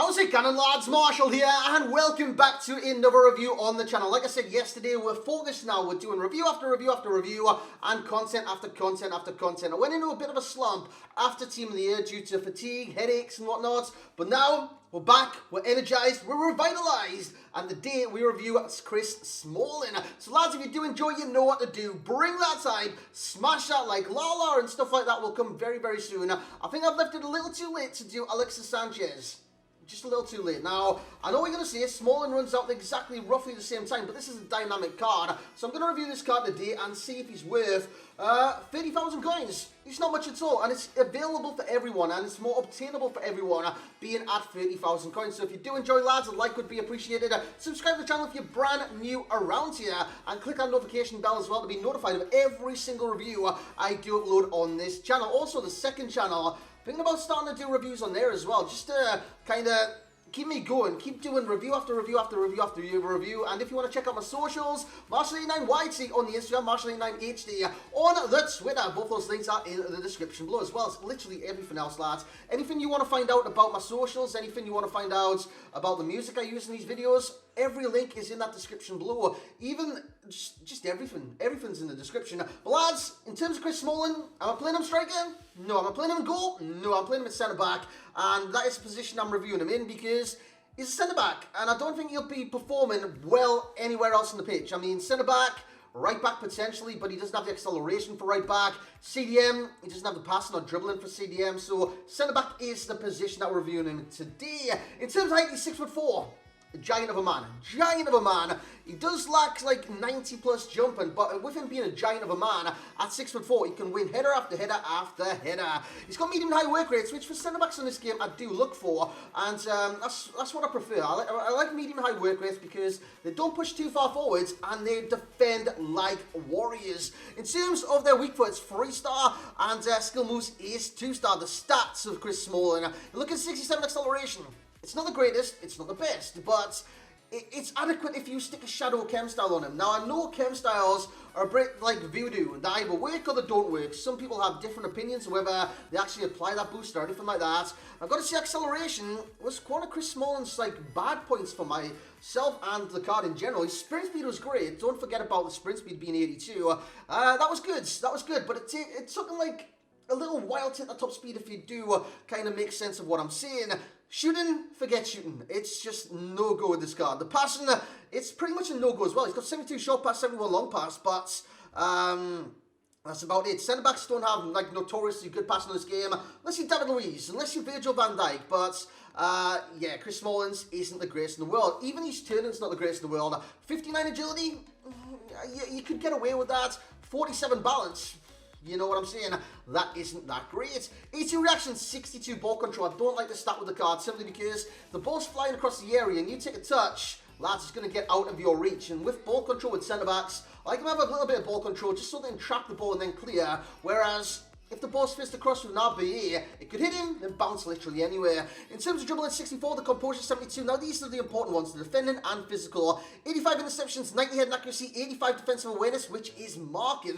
How's it going, lads? Marshall here, and welcome back to another review on the channel. Like I said yesterday, we're focused now. We're doing review after review after review, and content after content after content. I went into a bit of a slump after Team of the Year due to fatigue, headaches, and whatnot, but now we're back, we're energized, we're revitalized, and today we review Chris Smalling. So lads, if you do enjoy, you know what to do. Bring that type, smash that like, Lala and stuff like that will come very, very soon. I think I've left it a little too late to do Alexis Sanchez. Just a little too late. Now, I know what you're going to say, Smalling runs out at exactly roughly the same time, but this is a dynamic card. So I'm going to review this card today and see if he's worth 30,000 coins. It's not much at all, and it's available for everyone, and it's more obtainable for everyone being at 30,000 coins. So if you do enjoy, lads, a like would be appreciated. Subscribe to the channel if you're brand new around here, and click on the notification bell as well to be notified of every single review I do upload on this channel. Also, the second channel, thinking about starting to do reviews on there as well, just to kind of keep me going, keep doing review after review after review after review. And if you want to check out my socials, Marshall89YT on the Instagram, Marshall89HD on the Twitter. Both those links are in the description below, as well as literally everything else, lads. Anything you want to find out about my socials, anything you want to find out about the music I use in these videos, every link is in that description below. Even just everything. Everything's in the description. But lads, in terms of Chris Smalling, am I playing him striker? No. Am I playing him in goal? No. I'm playing him at centre back. And that is the position I'm reviewing him in because he's a centre back. And I don't think he'll be performing well anywhere else on the pitch. I mean, centre back, right back potentially, but he doesn't have the acceleration for right back. CDM, he doesn't have the passing or dribbling for CDM. So centre back is the position that we're reviewing him today. In terms of height, he's 6'4". A giant of a man. Giant of a man. He does lack like 90 plus jumping, but with him being a giant of a man at 6'4", he can win header after header after header. He's got medium and high work rates, which for centre backs in this game I do look for, and that's what I prefer. I like medium and high work rates because they don't push too far forwards and they defend like warriors. In terms of their weak foot, it's 3-star, and skill moves is 2-star. The stats of Chris Smalling. Look at 67 acceleration. It's not the greatest, it's not the best, but it's adequate if you stick a shadow chem style on him. Now, I know chem styles are a bit like voodoo. They either work or they don't work. Some people have different opinions on whether they actually apply that boost or anything like that. I've got to say, acceleration was one of Chris Smalling's bad points for myself and the card in general. His sprint speed was great. Don't forget about the sprint speed being 82. That was good, but it took him a little while to hit the top speed if you do kind of make sense of what I'm saying. Shooting, forget shooting. It's just no-go with this card. The passing, it's pretty much a no-go as well. He's got 72 short pass, 71 long pass, but that's about it. Centre-backs don't have, notoriously good passing in this game, unless you're David Luiz, unless you're Virgil van Dijk, but yeah, Chris Smalling's isn't the greatest in the world. Even his turning's not the greatest in the world. 59 agility, you could get away with that. 47 balance. You know what I'm saying? That isn't that great. 82 reaction, 62 ball control. I don't like the stat with the card simply because the ball's flying across the area and you take a touch, lads, it's going to get out of your reach. And with ball control with centre-backs, I like them have a little bit of ball control just so they can trap the ball and then clear. Whereas if the ball's fizzed across with an RBA, it could hit him, then bounce literally anywhere. In terms of dribbling, 64, the composure, 72. Now, these are the important ones, the defending and physical. 85 interceptions, 90 head accuracy, 85 defensive awareness, which is marking.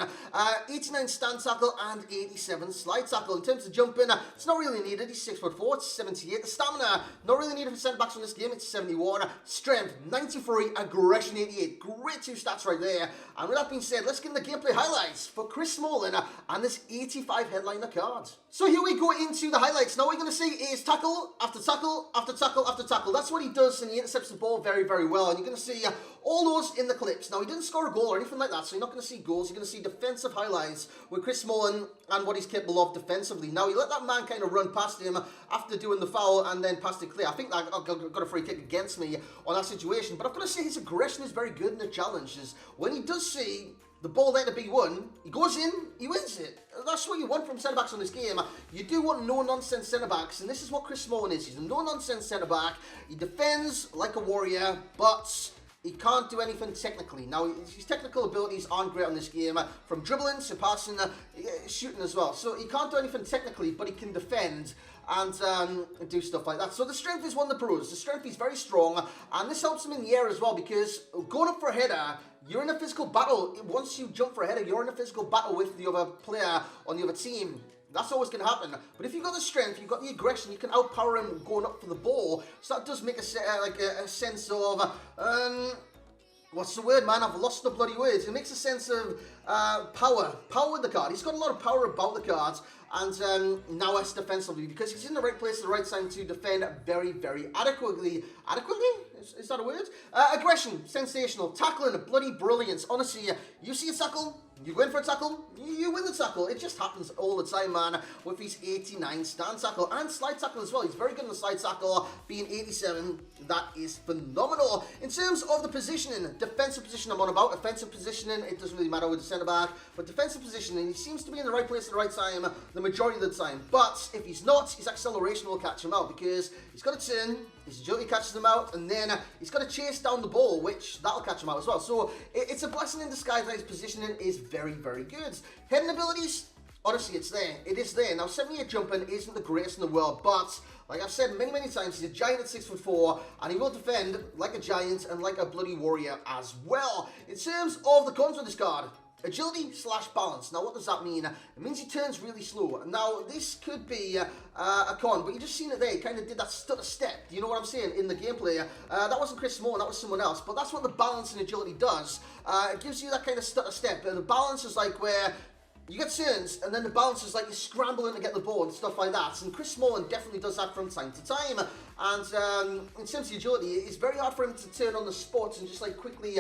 89 stand tackle, and 87 slide tackle. In terms of jumping, it's not really needed. He's 6'4", it's 78. The stamina, not really needed for centre-backs on this game, it's 71. Strength, 93. Aggression, 88. Great two stats right there. And with that being said, let's get into the gameplay highlights for Chris Smalling and this 85 headliner card. So here we go into the highlights. Now what you're going to see is tackle after tackle after tackle after tackle. That's what he does, and he intercepts the ball very, very well. And you're going to see all those in the clips. Now he didn't score a goal or anything like that, so you're not going to see goals. You're going to see defensive highlights with Chris Smalling and what he's capable of defensively. Now he let that man kind of run past him after doing the foul and then passed it clear. I think that got a free kick against me on that situation. But I've got to say his aggression is very good in the challenges. When he does see the ball there to be won, he goes in, he wins it. That's what you want from centre-backs on this game. You do want no-nonsense centre-backs, and this is what Chris Smalling is. He's a no-nonsense centre-back. He defends like a warrior, but he can't do anything technically. Now, his technical abilities aren't great on this game, from dribbling to passing, shooting as well. So he can't do anything technically, but he can defend and do stuff like that. So the strength is one of the pros. The strength is very strong, and this helps him in the air as well, because going up for a header, you're in a physical battle. Once you jump for a header, you're in a physical battle with the other player on the other team. That's always going to happen. But if you've got the strength, you've got the aggression, you can outpower him going up for the ball. So that does make a sense of... what's the word, man? I've lost the bloody words. It makes a sense of power. Power with the card. He's got a lot of power about the cards. And now it's defensively, because he's in the right place at the right time to defend very, very adequately. Adequately? Is that a word? Aggression. Sensational. Tackling. Bloody brilliance. Honestly, you see a tackle, you go in for a tackle, you win the tackle. It just happens all the time, man, with his 89 stand tackle and slide tackle as well. He's very good in the slide tackle, being 87. That is phenomenal. In terms of the positioning, defensive position I'm on about. Offensive positioning, it doesn't really matter with the centre back, but defensive positioning, he seems to be in the right place at the right time the majority of the time. But if he's not, his acceleration will catch him out, because he's got a turn, his agility catches him out, and then he's got to chase down the ball, which that'll catch him out as well. So it's a blessing in disguise that his positioning is very, very good. Heading abilities, honestly, it's there. It is there. Now, 78 jumping isn't the greatest in the world, but like I've said many, many times, he's a giant at 6'4", and he will defend like a giant and like a bloody warrior as well. In terms of the cons of this card, agility / balance. Now, what does that mean? It means he turns really slow. Now, this could be a con, but you just seen it there. He kind of did that stutter step. You know what I'm saying? In the gameplay. That wasn't Chris Small, that was someone else. But that's what the balance and agility does. It gives you that kind of stutter step. The balance is like where you get turns, and then the balance is like you're scrambling to get the ball and stuff like that. And Chris Smalling definitely does that from time to time. And in terms of agility, it's very hard for him to turn on the spot and just like quickly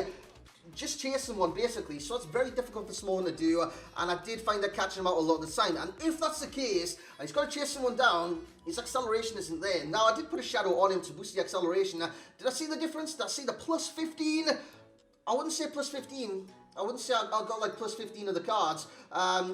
just chase someone, basically. So it's very difficult for Smalling to do, and I did find that catching him out a lot of the time. And if that's the case, and he's got to chase someone down, his acceleration isn't there. Now, I did put a shadow on him to boost the acceleration. Did I see the difference? Did I see the plus 15? I wouldn't say plus 15. I wouldn't say I got like plus 15 of the cards.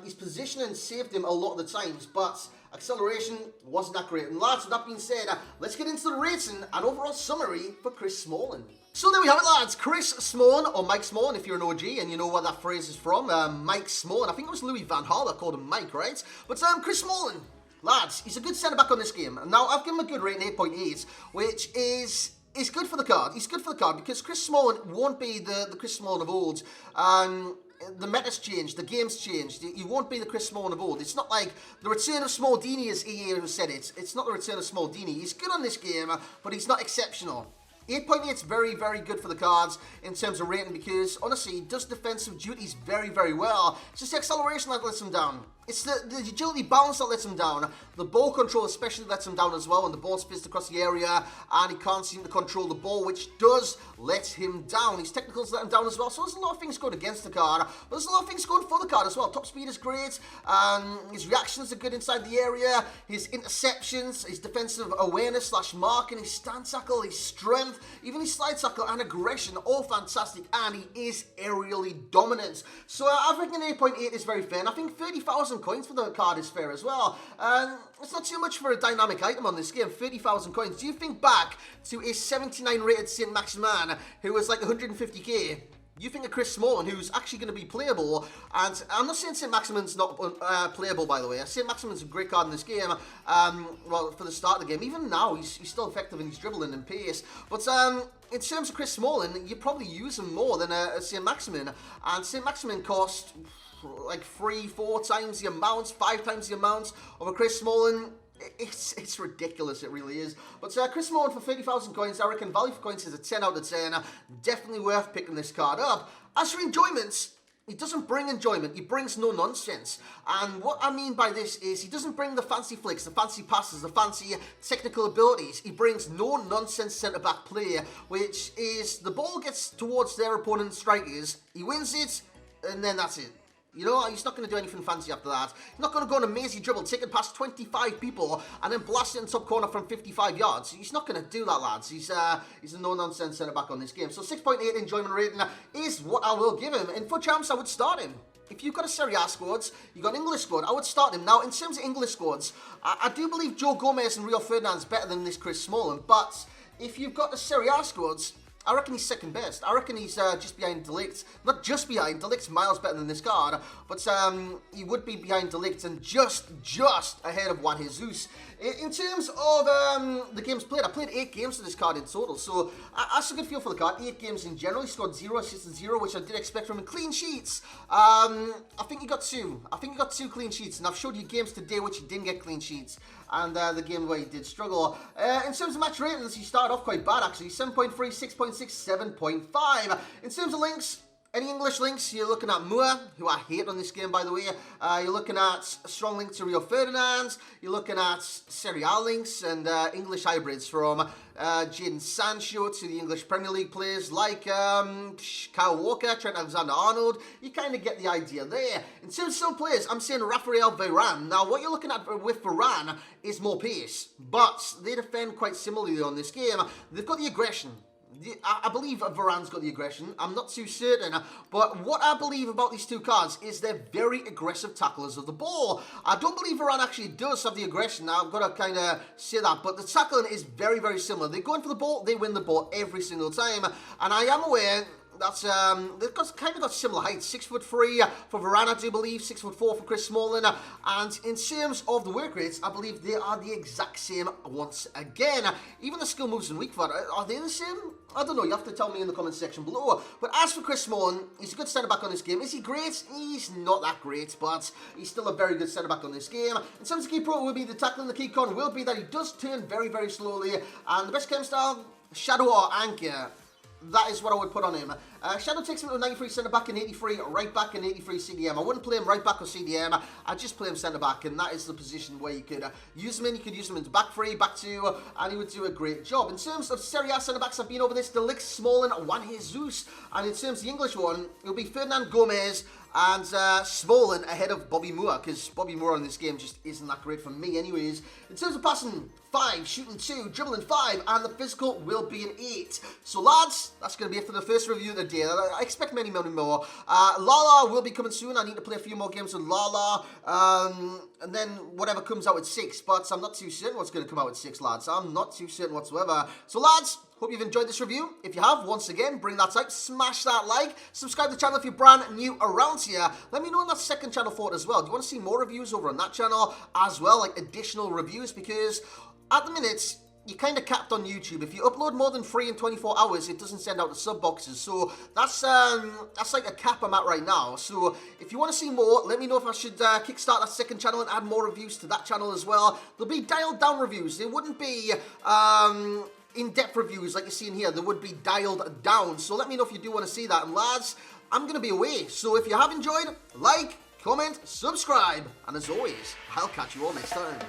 His positioning saved him a lot of the times, but acceleration wasn't that great. And lads, with that being said, let's get into the rating and overall summary for Chris Smalling. So there we have it, lads. Chris Smalling, or Mike Smalling if you're an OG and you know where that phrase is from. Mike Smalling. I think it was Louis Van Gaal that called him Mike, right? But Chris Smalling, lads, he's a good centre-back on this game. Now, I've given him a good rating, 8.8, which is good for the card. He's good for the card because Chris Smalling won't be the Chris Smalling of old. The meta's changed, the game's changed. He won't be the Chris Smalling of old. It's not like the return of Smaldini, as EA has said it. It's not the return of Smaldini. He's good on this game, but he's not exceptional. 8.8 is very, very good for the cards in terms of rating because, honestly, he does defensive duties very, very well. It's just the acceleration that lets him down. It's the agility balance that lets him down. The ball control especially lets him down as well when the ball's fizzed across the area and he can't seem to control the ball, which does let him down. His technicals let him down as well. So there's a lot of things going against the card, but there's a lot of things going for the card as well. Top speed is great. His reactions are good inside the area. His interceptions, his defensive awareness / marking, his stand tackle, his strength, even his slide tackle and aggression, all fantastic. And he is aerially dominant. So I reckon 8.8 is very fair. And I think 30,000 coins for the card is fair as well. It's not too much for a dynamic item on this game, 30,000 coins. Do you think back to a 79 rated St. Maximin who was like 150k? You think of Chris Smalling, who's actually going to be playable, and I'm not saying St. Maximin's not playable, by the way. St. Maximin's a great card in this game, well, for the start of the game. Even now, he's still effective in his dribbling and pace. But in terms of Chris Smalling, you probably use him more than a St. Maximin, and St. Maximin cost like 3-4 times the amount, 5 times the amount of a Chris Smalling. It's ridiculous, it really is. But Chris Smalling for 30,000 coins, I reckon value for coins is a 10 out of 10. Definitely worth picking this card up. As for enjoyment, he doesn't bring enjoyment, he brings no nonsense. And what I mean by this is he doesn't bring the fancy flicks, the fancy passes, the fancy technical abilities. He brings no nonsense centre-back play, which is the ball gets towards their opponent's strikers, he wins it, and then that's it. You know, he's not going to do anything fancy after that. He's not going to go on a mazy dribble, take it past 25 people, and then blast it in top corner from 55 yards. He's not going to do that, lads. He's a no-nonsense centre-back on this game. So 6.8 enjoyment rating is what I will give him. And for champs, I would start him. If you've got a Serie A squad, you've got an English squad, I would start him. Now, in terms of English squads, I do believe Joe Gomez and Rio Ferdinand's better than this Chris Smalling. But if you've got the Serie A squads, I reckon he's second best. I reckon he's just behind De Ligt. Not just behind. De Ligt's miles better than this card. But he would be behind De Ligt and just ahead of Juan Jesus. In terms of the games played, I played 8 games with this card in total, so that's a good feel for the card. 8 games in general. He scored 0 assists and 0, which I did expect from him. Clean sheets. I think he got 2. I think he got 2 clean sheets, and I've showed you games today which he didn't get clean sheets, and the game where he did struggle. In terms of match ratings, he started off quite bad actually. 7.3, 6.6, 7.5. In terms of links, any English links, you're looking at Moore, who I hate on this game, by the way. You're looking at strong link to Rio Ferdinand. You're looking at Serie A links and English hybrids from Jadon Sancho to the English Premier League players like Kyle Walker, Trent Alexander-Arnold. You kind of get the idea there. In terms of some players, I'm saying Raphael Varane. Now, what you're looking at with Varane is more pace, but they defend quite similarly on this game. They've got the aggression. I believe Varane's got the aggression. I'm not too certain. But what I believe about these two cards is they're very aggressive tacklers of the ball. I don't believe Varane actually does have the aggression. Now, I've got to kind of say that. But the tackling is very, very similar. They go in for the ball. They win the ball every single time. And I am aware that's they've kind of got similar heights. 6'3" for Varane, I do believe. 6'4" for Chris Smalling. And in terms of the work rates, I believe they are the exact same once again. Even the skill moves and weak foot, are they the same? I don't know, you have to tell me in the comment section below. But as for Chris Smalling, he's a good centre-back on this game. Is he great? He's not that great, but he's still a very good centre-back on this game. In terms of key pro, will be the tackling. The key con will be that he does turn very, very slowly. And the best chem style, Shadow or Anchor. That is what I would put on him. Shadow takes him to 93 centre-back and 83 right-back and 83 CDM. I wouldn't play him right-back or CDM. I'd just play him centre-back, and that is the position where you could use him in. You could use him into back 3, back 2, and he would do a great job. In terms of Serie A centre-backs, I've been over this. Delict, Smalling, Juan Jesus. And in terms of the English one, it'll be Ferdinand Gomez and Smalling ahead of Bobby Moore, because Bobby Moore in this game just isn't that great for me anyways. In terms of passing, 5, shooting 2, dribbling 5, and the physical will be an 8. So lads, that's going to be it for the first review of the day. I expect many more. Lala will be coming soon. I need to play a few more games with Lala, and then whatever comes out at 6, but I'm not too certain what's going to come out at 6, lads. I'm not too certain whatsoever. So lads, hope you've enjoyed this review. If you have, once again, bring that type, smash that like, subscribe to the channel if you're brand new around here. Let me know on that second channel for it as well. Do you want to see more reviews over on that channel as well, like additional reviews? Because at the minute, you're kind of capped on YouTube. If you upload more than 3 in 24 hours, it doesn't send out the sub boxes. So that's like a cap I'm at right now. So if you want to see more, let me know if I should kickstart that second channel and add more reviews to that channel as well. There'll be dialed down reviews. There wouldn't be in-depth reviews like you see in here. They would be dialed down. So let me know if you do want to see that. And lads, I'm going to be away. So if you have enjoyed, like, comment, subscribe. And as always, I'll catch you all next time.